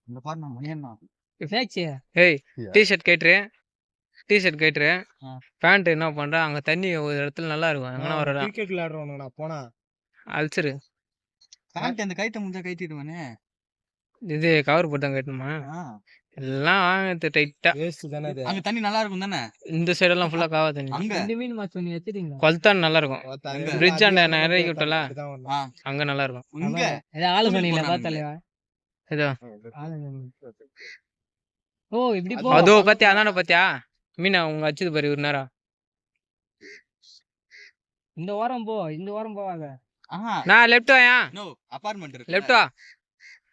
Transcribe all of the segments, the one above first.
இந்த பாரு நான் மணியண்ணா ஏய் டிஷர்ட் கேட்டுரு பேண்ட் என்ன பண்ற அங்க தண்ணி ஒரு இடத்துல நல்லா இருக்கும் எங்கன்னா ஒரு இடம் கிரிக்கெட் விளையாடுறோம் நான் போனா அழிச்சிரு பேண்ட் அந்த கைட்ட முடிஞ்சா கைட்டிடுவானே இது கவர் போட்டு தான் கட்டணுமா எல்லாம் வாங்க டைட்டா வேஸ்ட் தானே இது அங்க தண்ணி நல்லா இருக்கும் தானே இந்த சைடு எல்லாம் ஃபுல்லா காவா தண்ணி அங்க ரெண்டு மீன் மாச்சு பண்ணி வச்சிட்டீங்க கொல்தான் நல்லா இருக்கும் பிரிட்ஜ் ஆண்ட நிறைய விட்டல அங்க நல்லா இருக்கும் இங்க ஏதோ ஆளு சொன்னீங்களா பார்த்தலையா ஏதோ ஓ இப்படி போ அதோ பாத்தியா அதான பாத்தியா மீனா உங்க அச்சுது பாரு ஒரு நேரம் இந்த வாரம் போவாங்க நான் லெஃப்ட் வாயா நோ அபார்ட்மெண்ட் இருக்கு லெஃப்ட் வா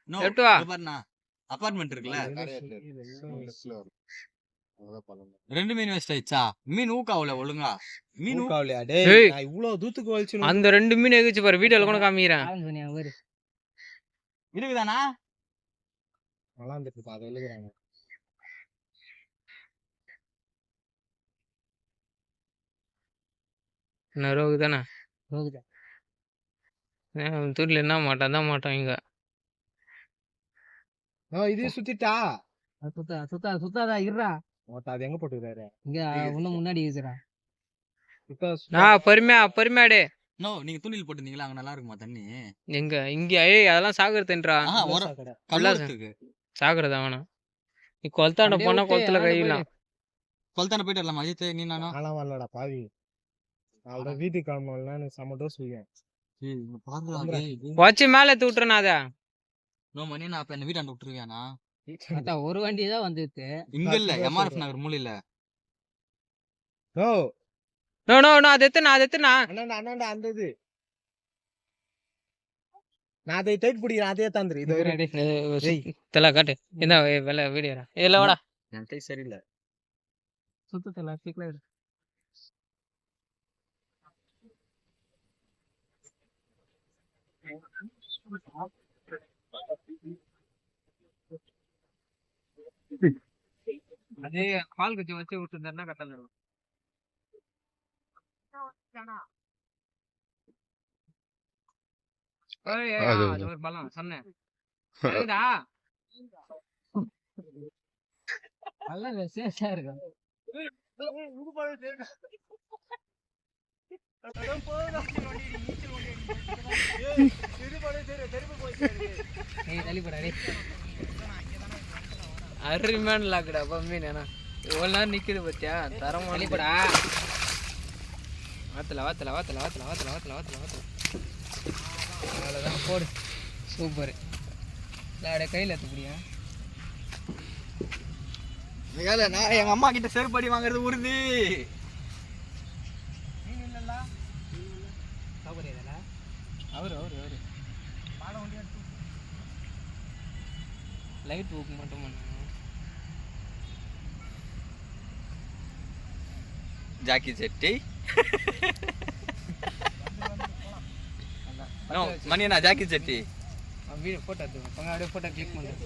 நோ லெஃப்ட் வா பாருண்ணா அபார்ட்மெண்ட் இருக்குல்ல ரெண்டு மீன் வேஸ்ட் ஆயிடுச்சா மீன் ஊக்காவல ஒழுங்கா மீன் ஊக்காவலையா டேய் நான் இவ்வளவு தூத்துக்கு வலிச்சு அந்த ரெண்டு மீன் எகிச்சு பாரு வீடியோல கூட காமிக்கிறேன் ஆளு சொன்னீங்க பாரு இருக்குதானா நல்லா இருந்துட்டு பாக்க எழுதுறாங்க என்ன ரோகு தானே ரோகுதா தூரில் என்ன மாட்டான் இங்க இது சுத்திட்டா சுத்தாதா இருடா அது எங்க போட்டுக்கிறாரு இங்க இன்னும் முன்னாடி இருக்குடா பொறுமையாடே நோ நீங்க துணியில் போட்டுருந்தீங்களா அங்க நல்லா இருக்குமா தண்ணி எங்க இங்க ஏய் அதெல்லாம் சாகுறதுன்றா கல்லூரத்துக்கு சாகுறதா வேணாம் நீ கொளத்தாண்ட போனா குளத்துல கையிலாம் கொளத்தாண்ட போயிட்டு வரலாம் அஜித் நீ நானும் நானும் வரலடா பாவி அவளோட வீட்டுக்கு கிளம்பலாம் எனக்கு செம்ம டோஸ் வச்சு மேல தூட்டுறேன் அத நோ மணி நான் அப்ப என்ன வீட்டாண்ட விட்டுருவியானா ஒரு வண்டி தான் வந்துட்டு இங்க இல்ல எம்ஆர்எஃப் நகர் மூலையில நோ நோ நோ நோ அது எத்தனா அண்ணாண்டா அந்த இது நான் அதை டைட் பிடிக்கிறேன் அதே தந்துரு இது தல காட்டு என்ன வெள்ள வீடியோ இல்ல வாடா என் கை சரியில்லை சுத்தல சீக்கிரம் அதே பால் குச்சி வச்சு விட்டுருந்தா கட்டல அது ஒரு பழம் சொன்னேன் நல்லா விசேஷா இருக்கும் அருமையான லாக்குடா மீன் ஏன்னா இவ்வளவு நேரம் நிக்குது பத்தியா தரமா வலிப்படா வாத்தல அவ்வளோதான் போடு சூப்பர் அப்படியே கையில் எடுத்துப்படியா நான் எங்க அம்மா கிட்ட செருப்படி வாங்குறது உறுதி அவரு லைட் ஊக்கு மட்டும் பண்ண Jackie Shetty மணியண்ணா Jackie Shetty video photo எடுத்துக்கோங்க அப்படியே போட்டோ கிளிக் பண்ணுறேன்